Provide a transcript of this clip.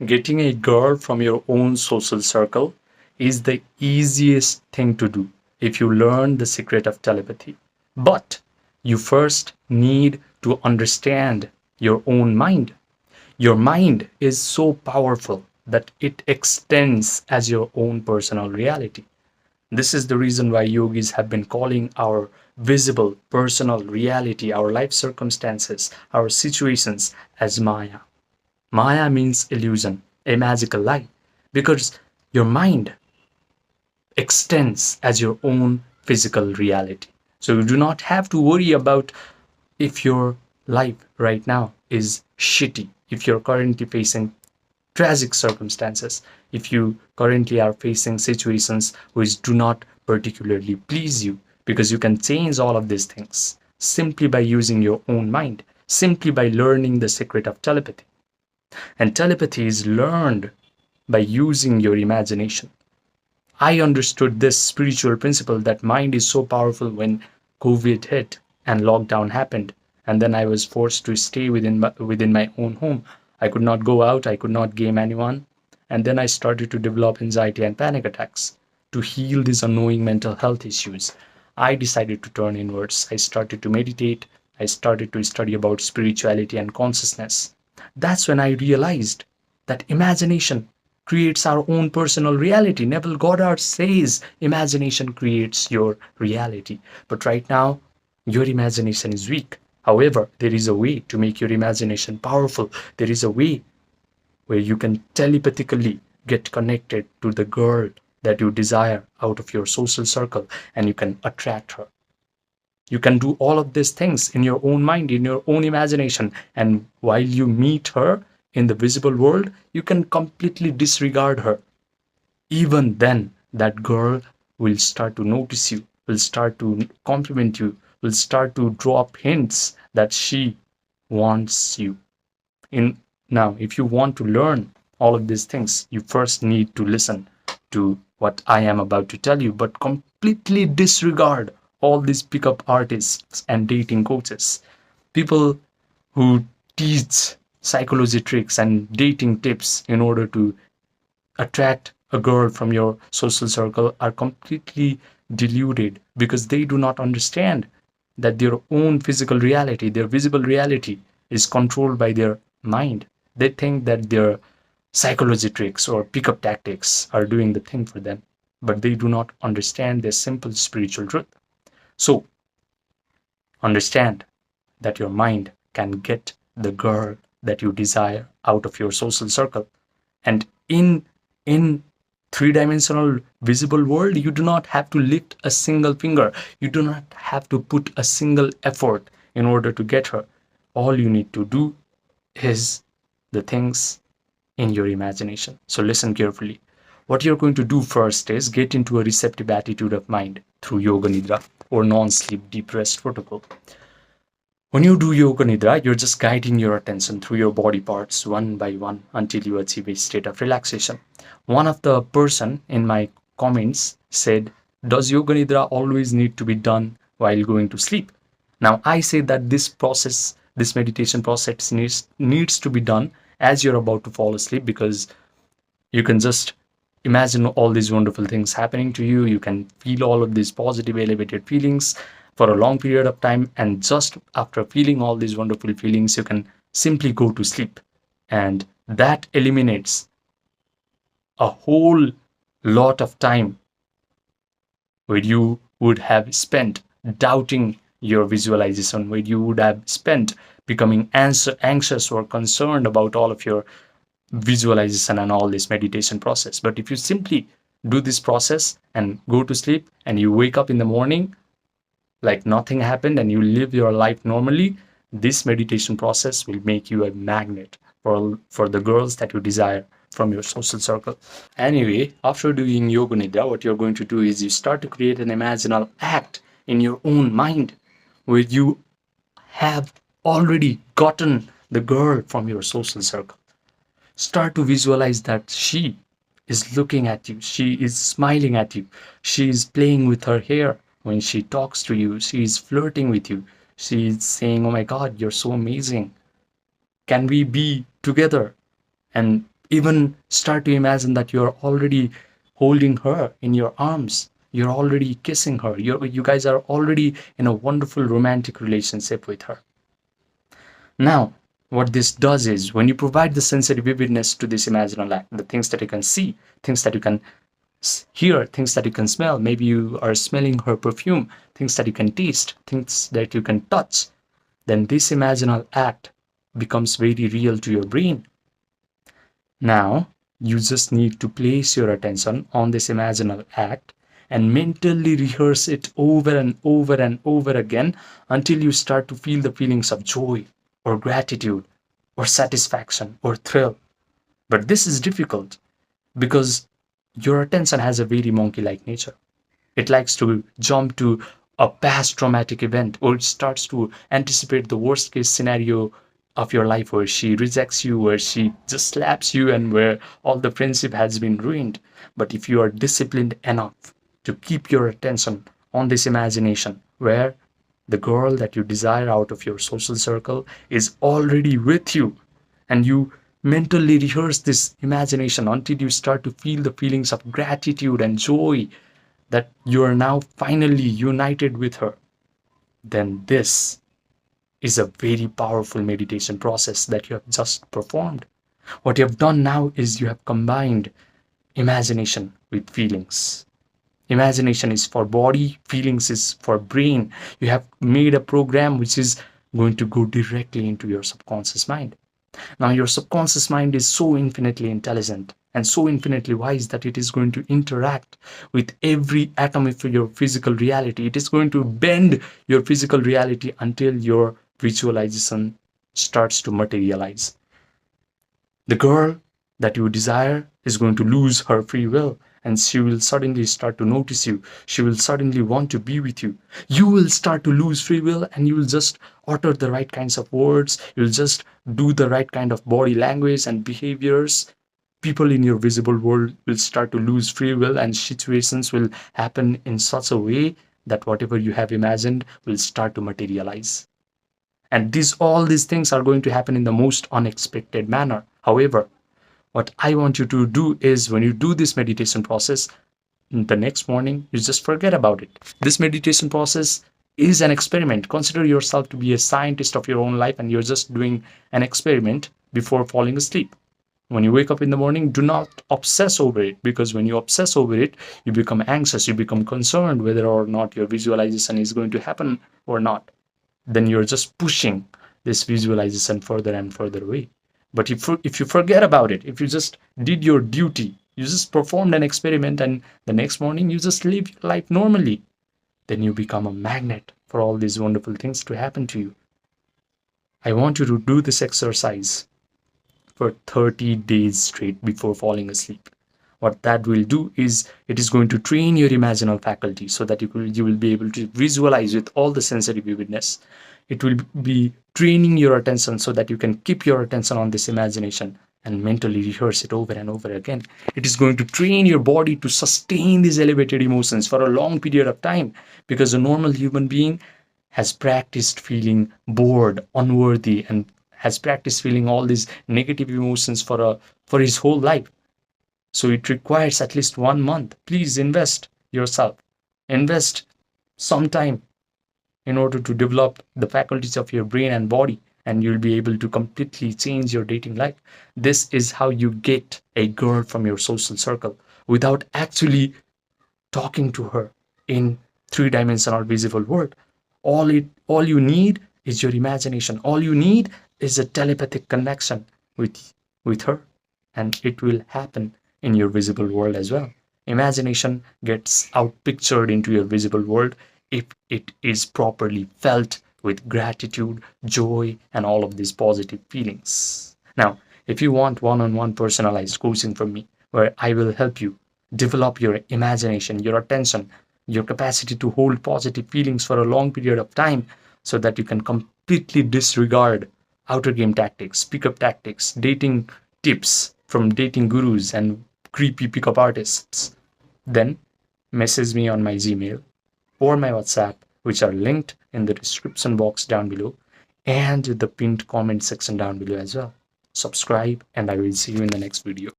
Getting a girl from your own social circle is the easiest thing to do if you learn the secret of telepathy. But you first need to understand your own mind. Your mind is so powerful that it extends as your own personal reality. This is the reason why yogis have been calling our visible personal reality, our life circumstances, our situations as Maya. Maya means illusion, a magical lie, because your mind extends as your own physical reality. So you do not have to worry about if your life right now is shitty, if you're currently facing tragic circumstances, if you currently are facing situations which do not particularly please you, because you can change all of these things simply by using your own mind, simply by learning the secret of telepathy. And telepathy is learned by using your imagination. I understood this spiritual principle that mind is so powerful when COVID hit and lockdown happened. And then I was forced to stay within my own home. I could not go out, I could not game anyone. And then I started to develop anxiety and panic attacks. To heal these annoying mental health issues, I decided to turn inwards. I started to meditate. I started to study about spirituality and consciousness. That's when I realized that imagination creates our own personal reality. Neville Goddard says imagination creates your reality. But right now, your imagination is weak. However, there is a way to make your imagination powerful. There is a way where you can telepathically get connected to the girl that you desire out of your social circle and you can attract her. You can do all of these things in your own mind, in your own imagination. And while you meet her in the visible world, you can completely disregard her. Even then, that girl will start to notice you, will start to compliment you, will start to drop hints that she wants you. In Now, if you want to learn all of these things, you first need to listen to what I am about to tell you, but completely disregard all these pickup artists and dating coaches, people who teach psychology tricks and dating tips in order to attract a girl from your social circle are completely deluded because they do not understand that their own physical reality, their visible reality, is controlled by their mind. They think that their psychology tricks or pickup tactics are doing the thing for them, but they do not understand the simple spiritual truth. So, understand that your mind can get the girl that you desire out of your social circle. And in three-dimensional visible world, you do not have to lift a single finger. You do not have to put a single effort in order to get her. All you need to do is the things in your imagination. So listen carefully. What you're going to do first is get into a receptive attitude of mind through Yoga Nidra or non-sleep deep rest protocol. When you do Yoga Nidra, you're just guiding your attention through your body parts one by one until you achieve a state of relaxation. One of the person in my comments said, does Yoga Nidra always need to be done while going to sleep? Now, I say that this process, this meditation process needs to be done as you're about to fall asleep, because you can just imagine all these wonderful things happening to you. You can feel all of these positive, elevated feelings for a long period of time. And just after feeling all these wonderful feelings, you can simply go to sleep. And that eliminates a whole lot of time where you would have spent doubting your visualization, where you would have spent becoming anxious or concerned about all of your visualization and all this meditation process. But if you simply do this process and go to sleep and you wake up in the morning like nothing happened and you live your life normally, this meditation process will make you a magnet for the girls that you desire from your social circle. Anyway, after doing Yoga Nidra, what you're going to do is you start to create an imaginal act in your own mind where you have already gotten the girl from your social circle. Start to visualize that she is looking at you, she is smiling at you, she is playing with her hair when she talks to you, she is flirting with you, she is saying, oh my god, you're so amazing, can we be together? And Even start to imagine that you're already holding her in your arms. You're already kissing her. You guys are already in a wonderful romantic relationship with her. Now, what this does is when you provide the sensory vividness to this imaginal act, the things that you can see, things that you can hear, things that you can smell, maybe you are smelling her perfume, things that you can taste, things that you can touch, then this imaginal act becomes very real to your brain. Now, you just need to place your attention on this imaginal act and mentally rehearse it over and over and over again until you start to feel the feelings of joy or gratitude or satisfaction or thrill. But this is difficult because your attention has a very monkey like nature. It likes to jump to a past traumatic event, or it starts to anticipate the worst case scenario of your life where she rejects you, where she just slaps you, and where all the friendship has been ruined. But if you are disciplined enough to keep your attention on this imagination where the girl that you desire out of your social circle is already with you, and you mentally rehearse this imagination until you start to feel the feelings of gratitude and joy that you are now finally united with her, then this is a very powerful meditation process that you have just performed. What you have done now is you have combined imagination with feelings. Imagination is for body, feelings is for brain. You have made a program which is going to go directly into your subconscious mind. Now, your subconscious mind is so infinitely intelligent and so infinitely wise that it is going to interact with every atom of your physical reality. It is going to bend your physical reality until your visualization starts to materialize. The girl that you desire is going to lose her free will, and she will suddenly start to notice you. She will suddenly want to be with you. You will start to lose free will, and you will just utter the right kinds of words. You'll just do the right kind of body language and behaviors. People in your visible world will start to lose free will, and situations will happen in such a way that whatever you have imagined will start to materialize. And all these things are going to happen in the most unexpected manner. However, what I want you to do is when you do this meditation process, the next morning, you just forget about it. This meditation process is an experiment. Consider yourself to be a scientist of your own life, and you're just doing an experiment before falling asleep. When you wake up in the morning, do not obsess over it, because when you obsess over it, you become anxious, you become concerned whether or not your visualization is going to happen or not. Then you're just pushing this visualization further and further away. But if you forget about it, if you just did your duty, you just performed an experiment, and the next morning you just live your life normally, then you become a magnet for all these wonderful things to happen to you. I want you to do this exercise for 30 days straight before falling asleep. What that will do is it is going to train your imaginal faculty so that you will be able to visualize with all the sensory vividness. It will be training your attention so that you can keep your attention on this imagination and mentally rehearse it over and over again. It is going to train your body to sustain these elevated emotions for a long period of time, because a normal human being has practiced feeling bored, unworthy, and has practiced feeling all these negative emotions for his whole life. So it requires at least 1 month. Please invest yourself. Invest some time in order to develop the faculties of your brain and body, and you'll be able to completely change your dating life. This is how you get a girl from your social circle without actually talking to her in three-dimensional visible world. All you need is your imagination. All you need is a telepathic connection with her, and it will happen in your visible world as well. Imagination gets outpictured into your visible world if it is properly felt with gratitude, joy, and all of these positive feelings. Now, if you want one-on-one personalized coaching from me, where I will help you develop your imagination, your attention, your capacity to hold positive feelings for a long period of time so that you can completely disregard outer game tactics, pickup tactics, dating tips from dating gurus and creepy pickup artists, then message me on my Gmail or my WhatsApp, which are linked in the description box down below and the pinned comment section down below as well. subscribe, and I will see you in the next video.